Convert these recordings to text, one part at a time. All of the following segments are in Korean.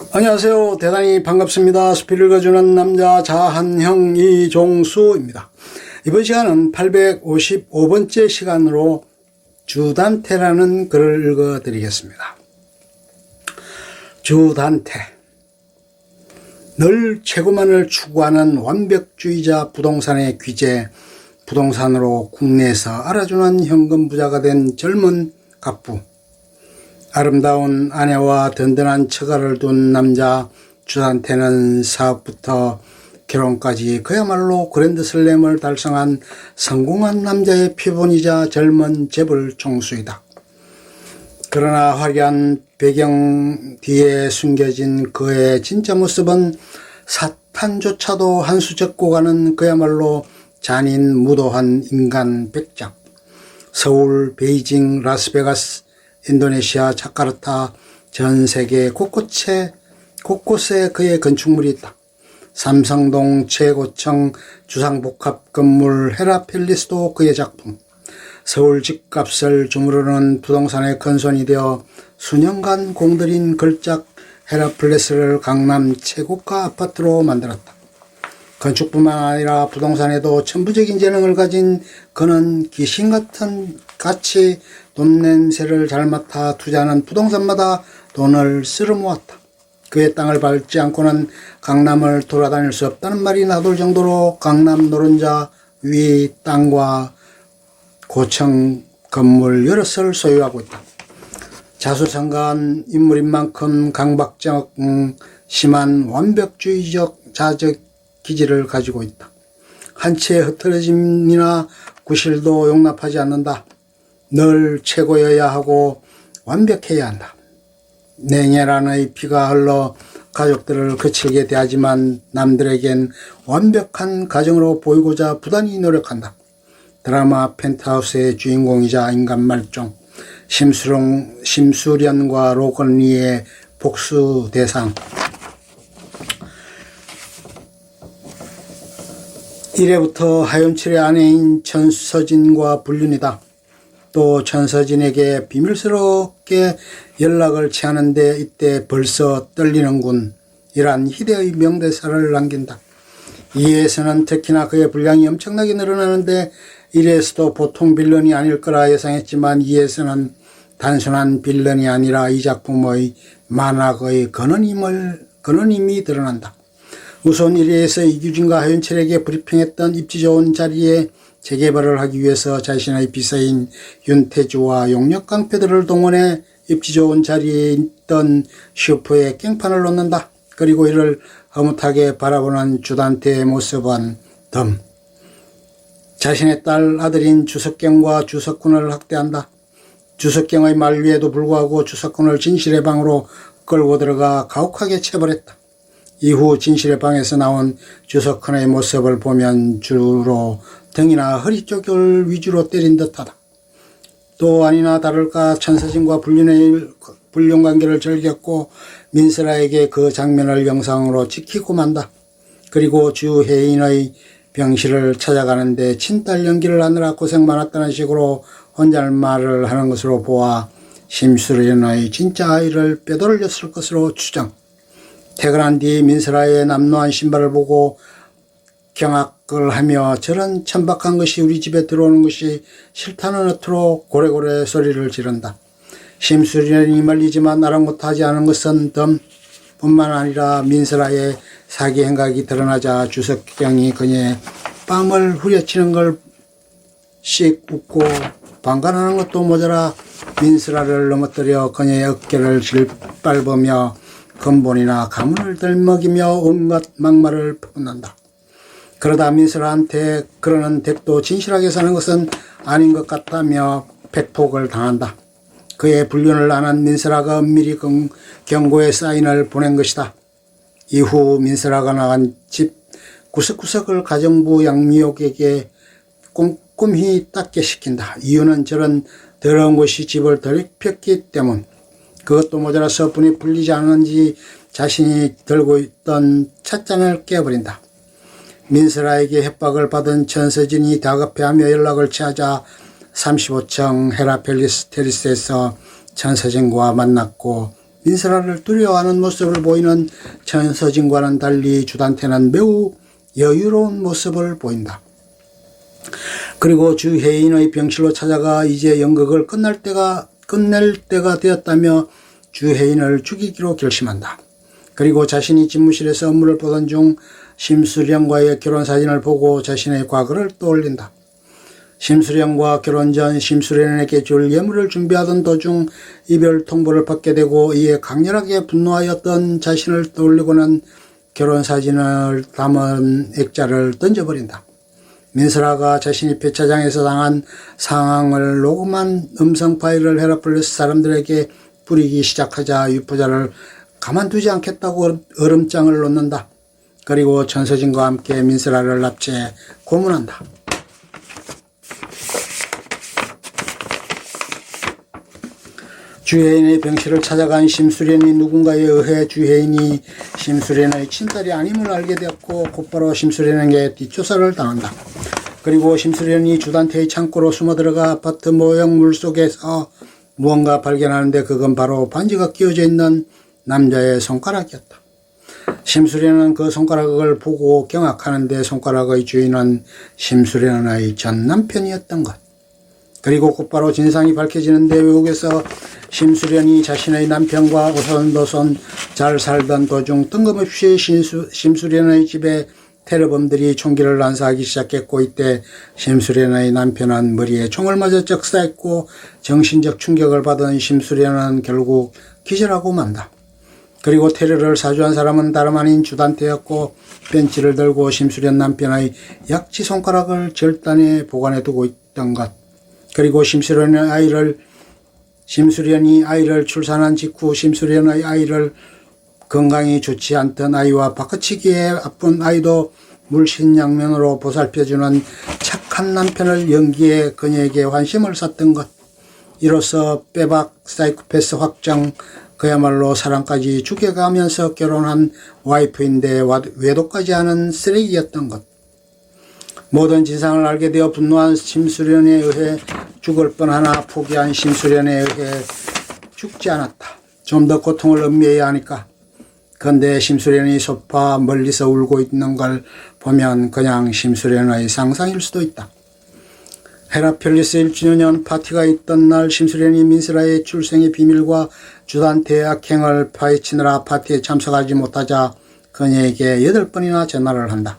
안녕하세요. 대단히 반갑습니다. 스피를 거주는 남자 자한형 이종수입니다. 이번 시간은 855번째 시간으로 주단태라는 글을 읽어드리겠습니다. 주단태. 늘 최고만을 추구하는 완벽주의자 부동산의 귀재, 부동산으로 국내에서 알아주는 현금 부자가 된 젊은 갑부. 아름다운 아내와 든든한 처가를 둔 남자 주단태는 사업부터 결혼까지 그야말로 그랜드슬램을 달성한 성공한 남자의 표본이자 젊은 재벌 총수이다. 그러나 화려한 배경 뒤에 숨겨진 그의 진짜 모습은 사탄조차도 한 수 적고 가는 그야말로 잔인 무도한 인간 백작. 서울, 베이징, 라스베가스, 인도네시아, 자카르타, 전 세계 곳곳에 그의 건축물이 있다. 삼성동 최고층 주상복합 건물 헤라펠리스도 그의 작품. 서울 집값을 주무르는 부동산의 큰손이 되어 수년간 공들인 걸작 헤라펠리스를 강남 최고가 아파트로 만들었다. 건축뿐만 아니라 부동산에도 천부적인 재능을 가진 그는 귀신같은 같이 돈 냄새를 잘 맡아 투자하는 부동산마다 돈을 쓸어 모았다. 그의 땅을 밟지 않고는 강남을 돌아다닐 수 없다는 말이 나돌 정도로 강남 노른자 위 땅과 고층 건물 여럿을 소유하고 있다. 자수성가한 인물인 만큼 강박적 심한 완벽주의적 자적 기질을 가지고 있다. 한 채의 흐트러짐이나 구실도 용납하지 않는다. 늘 최고여야 하고 완벽해야 한다. 냉혈한의 피가 흘러 가족들을 거칠게 대하지만 남들에겐 완벽한 가정으로 보이고자 부단히 노력한다. 드라마 펜트하우스의 주인공이자 인간 말종 심수련과 로건리의 복수 대상. 이래부터 하윤철의 아내인 천서진과 불륜이다. 또 천서진에게 비밀스럽게 연락을 취하는데 이때 벌써 떨리는군 이란 희대의 명대사를 남긴다. 이에서는 특히나 그의 분량이 엄청나게 늘어나는데 이래서도 보통 빌런이 아닐 거라 예상했지만 이에서는 단순한 빌런이 아니라 이 작품의 만학의 근원임이 드러난다. 우선 1회에서 이규진과 하윤철에게 브리핑했던 입지 좋은 자리에 재개발을 하기 위해서 자신의 비서인 윤태주와 용역 깡패들을 동원해 입지 좋은 자리에 있던 슈퍼에 깽판을 놓는다. 그리고 이를 허무하게 바라보는 주단태의 모습은 덤. 자신의 딸 아들인 주석경과 주석군을 학대한다. 주석경의 만류에도 불구하고 주석군을 진실의 방으로 끌고 들어가 가혹하게 체벌했다. 이후 진실의 방에서 나온 주석훈의 모습을 보면 주로 등이나 허리 쪽을 위주로 때린 듯하다. 또 아니나 다를까 천서진과 불륜관계를 즐겼고 민설아에게 그 장면을 영상으로 찍히고 만다. 그리고 주혜인의 병실을 찾아가는데 친딸 연기를 하느라 고생 많았다는 식으로 혼잣말을 하는 것으로 보아 심수련의 진짜 아이를 빼돌렸을 것으로 추정. 퇴근한 뒤 민설아의 남노한 신발을 보고 경악을 하며 저런 천박한 것이 우리 집에 들어오는 것이 싫다는 어투로 고래고래 소리를 지른다. 심수련이 말리지만 아랑곳하지 않은 것은 덤뿐만 아니라 민설아의 사기 행각이 드러나자 주석경이 그녀의 뺨을 후려치는 걸 씩 웃고 방관하는 것도 모자라 민설아를 넘어뜨려 그녀의 어깨를 질밟으며 근본이나 가문을 들먹이며 온갖 막말을 퍼붓는다. 그러다 민설아한테 그러는 덱도 진실하게 사는 것은 아닌 것 같다며 팩폭을 당한다. 그의 불륜을 안한 민설아가 은밀히 경고의 사인을 보낸 것이다. 이후 민설아가 나간 집 구석구석을 가정부 양미옥에게 꼼꼼히 닦게 시킨다. 이유는 저런 더러운 곳이 집을 더럽혔기 때문. 그것도 모자라서 분이 풀리지 않은지 자신이 들고 있던 찻잔을 깨버린다. 민설아에게 협박을 받은 천서진이 다급해하며 연락을 취하자 35층 헤라펠리스 테리스에서 천서진과 만났고 민스라를 두려워하는 모습을 보이는 천서진과는 달리 주단태는 매우 여유로운 모습을 보인다. 그리고 주혜인의 병실로 찾아가 이제 연극을 끝낼 때가 되었다며 주혜인을 죽이기로 결심한다. 그리고 자신이 집무실에서 업무를 보던 중 심수련과의 결혼사진을 보고 자신의 과거를 떠올린다. 심수련과 결혼 전 심수련에게 줄 예물을 준비하던 도중 이별 통보를 받게 되고 이에 강렬하게 분노하였던 자신을 떠올리고는 결혼사진을 담은 액자를 던져버린다. 민스라가 자신이 폐차장에서 당한 상황을 녹음한 음성 파일을 헤라폴리스 사람들에게 뿌리기 시작하자 유포자를 가만두지 않겠다고 얼음장을 놓는다. 그리고 천서진과 함께 민스라를 납치해 고문한다. 주혜인의 병실을 찾아간 심수련이 누군가에 의해 주혜인이 심수련의 친딸이 아님을 알게 되었고 곧바로 심수련에게 뒷조사를 당한다. 그리고 심수련이 주단태의 창고로 숨어들어가 아파트 모형 물속에서 무언가 발견하는데 그건 바로 반지가 끼워져 있는 남자의 손가락이었다. 심수련은 그 손가락을 보고 경악하는데 손가락의 주인은 심수련의 전 남편이었던 것. 그리고 곧바로 진상이 밝혀지는데 외국에서 심수련이 자신의 남편과 오손도손 잘 살던 도중 뜬금없이 심수련의 집에 테러범들이 총기를 난사하기 시작했고 이때 심수련의 남편은 머리에 총을 맞아 적사했고 정신적 충격을 받은 심수련은 결국 기절하고 만다. 그리고 테러를 사주한 사람은 다름 아닌 주단태였고 벤치를 들고 심수련 남편의 약지 손가락을 절단해 보관해 두고 있던 것. 그리고 심수련이 아이를 출산한 직후 심수련의 아이를 건강이 좋지 않던 아이와 바꿔치기에 아픈 아이도 물신양면으로 보살펴주는 착한 남편을 연기해 그녀에게 환심을 샀던 것. 이로써 빼박 사이코패스 확정, 그야말로 사랑까지 죽여가면서 결혼한 와이프인데 외도까지 하는 쓰레기였던 것. 모든 진상을 알게 되어 분노한 심수련에 의해 죽을 뻔하나 포기한 심수련에 의해 죽지 않았다. 좀 더 고통을 음미해야 하니까. 그런데 심수련이 소파 멀리서 울고 있는 걸 보면 그냥 심수련의 상상일 수도 있다. 헤라폴리스 1주년 파티가 있던 날 심수련이 민스라의 출생의 비밀과 주단태의 악행을 파헤치느라 파티에 참석하지 못하자 그녀에게 8번이나 전화를 한다.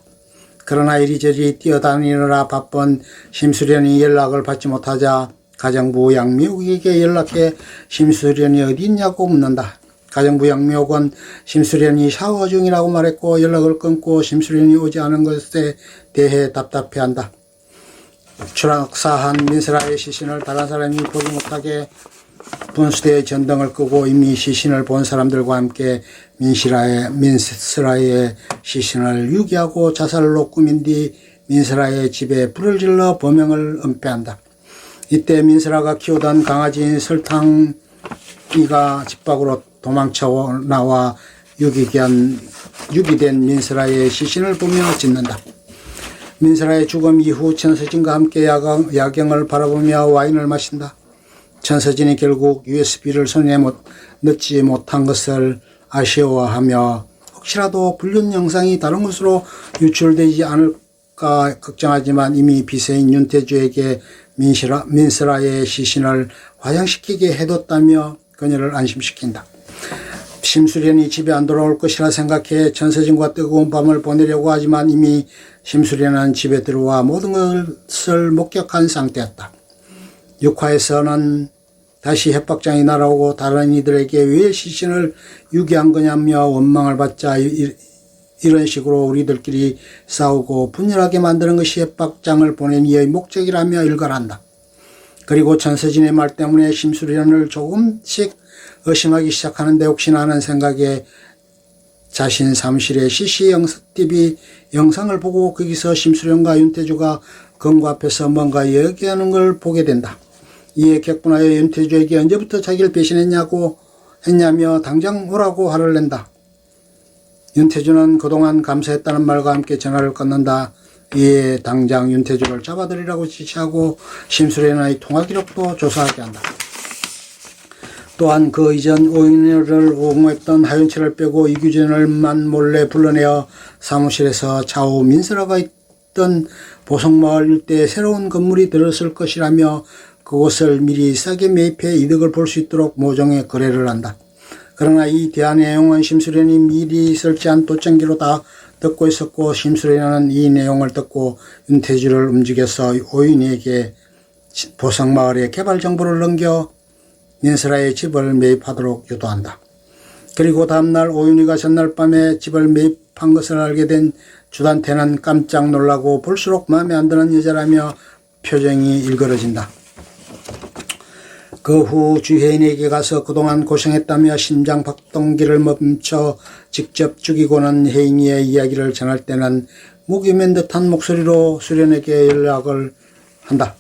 그러나 이리저리 뛰어다니느라 바쁜 심수련이 연락을 받지 못하자 가정부 양미옥에게 연락해 심수련이 어디 있냐고 묻는다. 가정부 양미옥은 심수련이 샤워 중이라고 말했고 연락을 끊고 심수련이 오지 않은 것에 대해 답답해한다. 추락사한 민스라의 시신을 다른 사람이 보지 못하게 분수대의 전등을 끄고 이미 시신을 본 사람들과 함께 민스라의 시신을 유기하고 자살로 꾸민 뒤 민스라의 집에 불을 질러 범행을 은폐한다. 이때 민스라가 키우던 강아지인 설탕이가 집 밖으로 도망쳐 나와 유기된 민스라의 시신을 보며 짖는다. 민스라의 죽음 이후 천서진과 함께 야경을 바라보며 와인을 마신다. 천서진이 결국 USB를 손에 넣지 못한 것을 아쉬워하며 혹시라도 불륜 영상이 다른 곳으로 유출되지 않을까 걱정하지만 이미 비서인 윤태주에게 민스라의 시신을 화장시키게 해뒀다며 그녀를 안심시킨다. 심수련이 집에 안 돌아올 것이라 생각해 천서진과 뜨거운 밤을 보내려고 하지만 이미 심수련은 집에 들어와 모든 것을 목격한 상태였다. 6화에서는 다시 협박장이 날아오고 다른 이들에게 왜 시신을 유기한 거냐며 원망을 받자 이런 식으로 우리들끼리 싸우고 분열하게 만드는 것이 협박장을 보낸 이의 목적이라며 일갈한다. 그리고 천서진의 말 때문에 심수련을 조금씩 의심하기 시작하는데 혹시나 하는 생각에 자신 사무실의 CCTV 영상을 보고 거기서 심수련과 윤태주가 검거 앞에서 뭔가 얘기하는 걸 보게 된다. 이에 격분하여 윤태주에게 언제부터 자기를 배신했냐며 당장 오라고 화를 낸다. 윤태주는 그동안 감사했다는 말과 함께 전화를 끊는다. 이에 당장 윤태주를 잡아들이라고 지시하고 심수련의 통화 기록도 조사하게 한다. 또한 그 이전 오인희를 옹호했던 하윤철을 빼고 이규진을만 몰래 불러내어 사무실에서 차후 민설아가 있던 보성마을 일대에 새로운 건물이 들었을 것이라며 그곳을 미리 싸게 매입해 이득을 볼 수 있도록 모종의 거래를 한다. 그러나 이 대한 내용은 심수련이 미리 설치한 도청기로 다 듣고 있었고, 심수련은 이 내용을 듣고 윤태주를 움직여서 오인희에게 보성마을의 개발 정보를 넘겨 민설아의 집을 매입하도록 유도한다. 그리고 다음날 오윤희가 전날 밤에 집을 매입한 것을 알게 된 주단태는 깜짝 놀라고 볼수록 마음에 안 드는 여자라며 표정이 일그러진다. 그 후 주혜인에게 가서 그동안 고생했다며 심장 박동기를 멈춰 직접 죽이고는 혜인이의 이야기를 전할 때는 목이 맨 듯한 목소리로 수련에게 연락을 한다.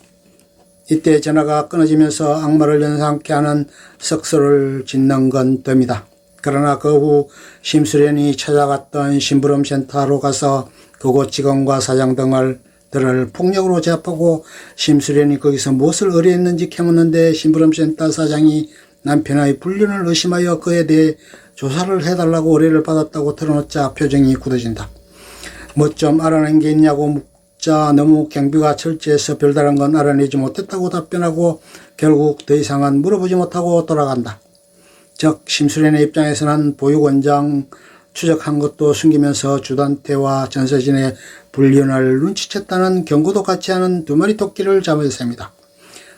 이때 전화가 끊어지면서 악마를 연상케 하는 석소를 짓는 건 덤이다. 그러나 그 후 심수련이 찾아갔던 심부름센터로 가서 그곳 직원과 사장 등을 폭력으로 제압하고, 심수련이 거기서 무엇을 의뢰했는지 캐묻는데 심부름센터 사장이 남편의 불륜을 의심하여 그에 대해 조사를 해달라고 의뢰를 받았다고 털어놓자 표정이 굳어진다. 뭐 좀 알아낸 게 있냐고 묻자 너무 경비가 철저해서 별다른 건 알아내지 못했다고 답변하고 결국 더 이상은 물어보지 못하고 돌아간다. 즉 심수련의 입장에서는 보육원장 추적한 것도 숨기면서 주단태와 전서진의 불륜을 눈치챘다는 경고도 같이 하는 두 마리 토끼를 잡은 셈이다.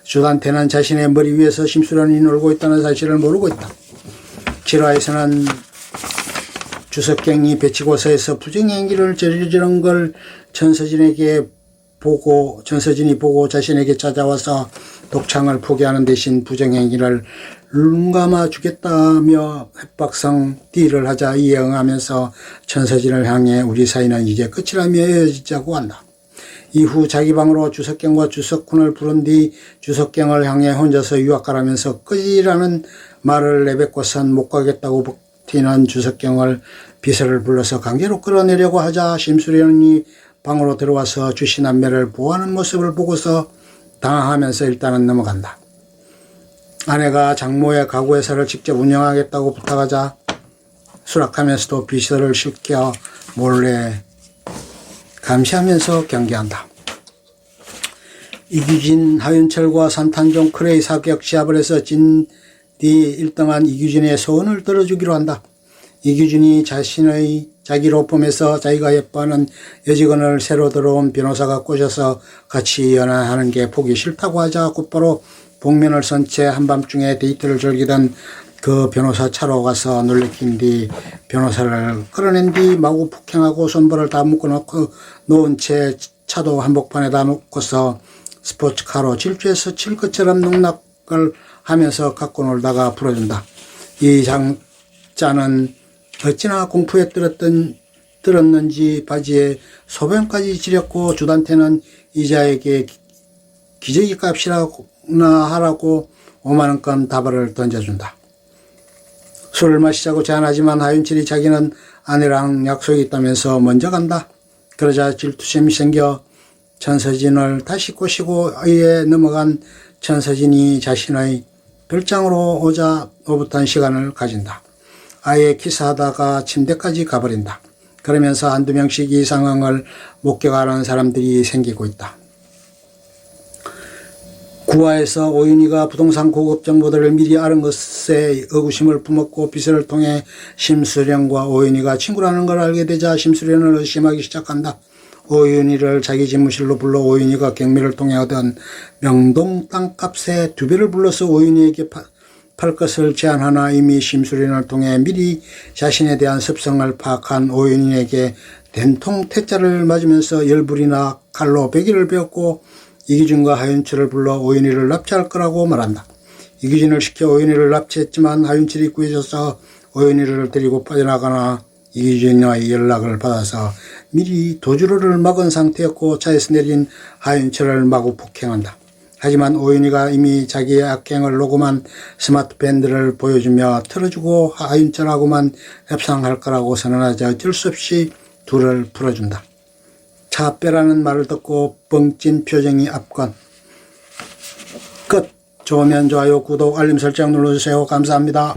주단태는 자신의 머리 위에서 심수련이 놀고 있다는 사실을 모르고 있다. 실화에서는 주석경이 배치고서에서 부정행위를 저지른 걸 전서진이 보고 자신에게 찾아와서 독창을 포기하는 대신 부정행위를 눈 감아 주겠다며 협박성 딜을 하자 이에 응하면서 전서진을 향해 우리 사이는 이제 끝이라며 헤어지자고 한다. 이후 자기 방으로 주석경과 주석훈을 부른 뒤 주석경을 향해 혼자서 유학 가라면서 끝이라는 말을 내뱉고선 못 가겠다고 버티는 주석경을 비서를 불러서 강제로 끌어내려고 하자 심수련이 방으로 들어와서 주시남매를 보호하는 모습을 보고서 당황하면서 일단은 넘어간다. 아내가 장모의 가구회사를 직접 운영하겠다고 부탁하자 수락하면서도 비서를 시켜 몰래 감시하면서 경계한다. 이규진, 하윤철과 산탄종 크레이 사격 시합을 해서 진 뒤 1등한 이규진의 소원을 들어주기로 한다. 이규진이 자기로 뽐내서 자기가 예뻐하는 여직원을 새로 들어온 변호사가 꼬셔서 같이 연애하는 게 보기 싫다고 하자 곧바로 복면을 쓴 채 한밤중에 데이트를 즐기던 그 변호사 차로 가서 놀래킨 뒤 변호사를 끌어낸 뒤 마구 폭행하고 손발을 다 묶어놓고 놓은 채 차도 한복판에다 놓고서 스포츠카로 질주해서 칠 것처럼 농락을 하면서 갖고 놀다가 풀어준다. 이 장자는 어찌나 공포에 들었는지 바지에 소변까지 지렸고 주단태는 이자에게 기저귀 값이나 하라고 5만원권 다발을 던져준다. 술을 마시자고 제안하지만 하윤철이 자기는 아내랑 약속이 있다면서 먼저 간다. 그러자 질투심이 생겨 전서진을 다시 꼬시고 이에 넘어간 전서진이 자신의 별장으로 오자 오붓한 시간을 가진다. 아예 키스하다가 침대까지 가버린다. 그러면서 한두 명씩 이 상황을 목격하는 사람들이 생기고 있다. 구화에서 오윤희가 부동산 고급 정보들을 미리 알은 것에 의구심을 품었고 비서를 통해 심수련과 오윤희가 친구라는 걸 알게 되자 심수련을 의심하기 시작한다. 오윤희를 자기 집무실로 불러 오윤희가 경매를 통해 얻은 명동 땅값의 2배를 불러서 오윤희에게 팔 것을 제안하나 이미 심수련을 통해 미리 자신에 대한 습성을 파악한 오윤희에게 된통 퇴짜를 맞으면서 열불이나 칼로 베기를 베었고 이규진과 하윤철을 불러 오윤희를 납치할 거라고 말한다. 이규진을 시켜 오윤희를 납치했지만 하윤철이 구해줘서 오윤희를 데리고 빠져나가나 이규진의 연락을 받아서 미리 도주로를 막은 상태였고 차에서 내린 하윤철을 마구 폭행한다. 하지만 오윤희가 이미 자기의 악행을 녹음한 스마트 밴드를 보여주며 틀어주고 하윤철하고만 협상할 거라고 선언하자 어쩔 수 없이 둘을 풀어준다. 차 빼라는 말을 듣고 뻥찐 표정이 앞건 끝. 좋으면 좋아요, 구독, 알림 설정 눌러주세요. 감사합니다.